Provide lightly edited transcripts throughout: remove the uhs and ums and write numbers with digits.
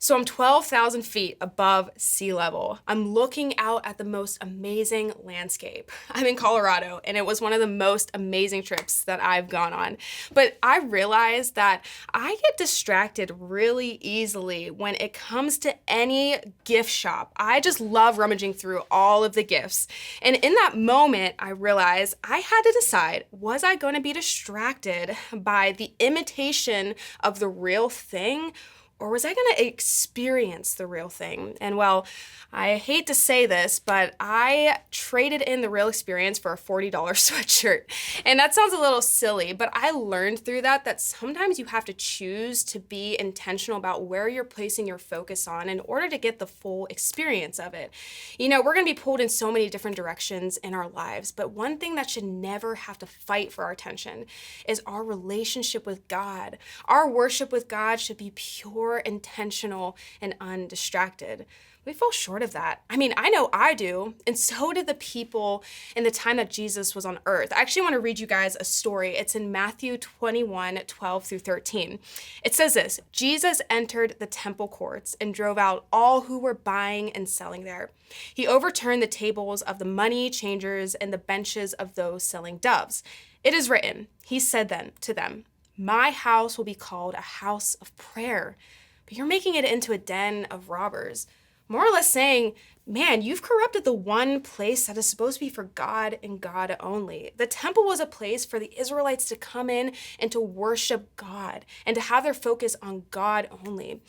So I'm 12,000 feet above sea level. I'm looking out at the most amazing landscape. I'm in Colorado, and it was one of the most amazing trips that I've gone on. But I realized that I get distracted really easily when it comes to any gift shop. I just love rummaging through all of the gifts. And in that moment, I realized I had to decide, was I going to be distracted by the imitation of the real thing? Or was I going to experience the real thing? And well, I hate to say this, but I traded in the real experience for a $40 sweatshirt. And that sounds a little silly, but I learned through that sometimes you have to choose to be intentional about where you're placing your focus on in order to get the full experience of it. You know, we're going to be pulled in so many different directions in our lives, but one thing that should never have to fight for our attention is our relationship with God. Our worship with God should be pure, intentional, and undistracted. We fall short of that. I mean, I know I do, and so did the people in the time that Jesus was on earth. I actually want to read you guys a story. It's in Matthew 21:12-13. It says this: Jesus entered the temple courts and drove out all who were buying and selling there. He overturned the tables of the money changers and the benches of those selling doves. It is written, he said then to them, "My house will be called a house of prayer, but you're making it into a den of robbers." More or less saying, man, you've corrupted the one place that is supposed to be for God and God only. The temple was a place for the Israelites to come in and to worship God and to have their focus on God only.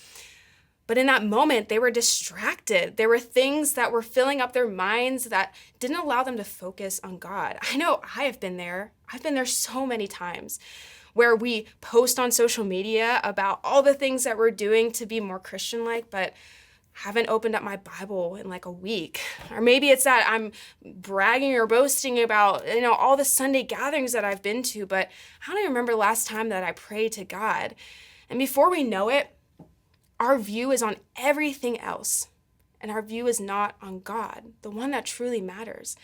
But in that moment, they were distracted. There were things that were filling up their minds that didn't allow them to focus on God. I know I have been there. I've been there so many times, where we post on social media about all the things that we're doing to be more Christian-like, but haven't opened up my Bible in like a week. Or maybe it's that I'm bragging or boasting about, all the Sunday gatherings that I've been to, but I don't even remember the last time that I prayed to God. And before we know it, our view is on everything else, and our view is not on God, the one that truly matters.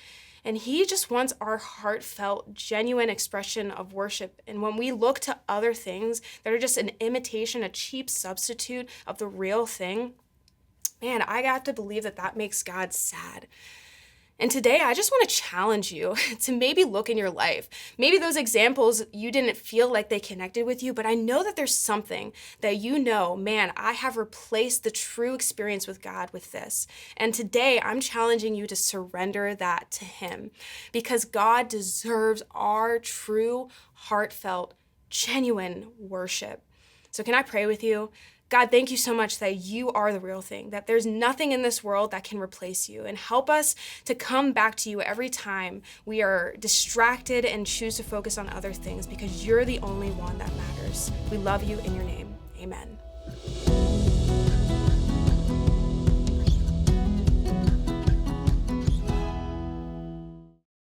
And he just wants our heartfelt, genuine expression of worship. And when we look to other things that are just an imitation, a cheap substitute of the real thing, man, I got to believe that makes God sad. And today, I just want to challenge you to maybe look in your life. Maybe those examples, you didn't feel like they connected with you, but I know that there's something that man, I have replaced the true experience with God with this. And today, I'm challenging you to surrender that to him, because God deserves our true, heartfelt, genuine worship. So can I pray with you? God, thank you so much that you are the real thing, that there's nothing in this world that can replace you, and help us to come back to you every time we are distracted and choose to focus on other things, because you're the only one that matters. We love you in your name. Amen.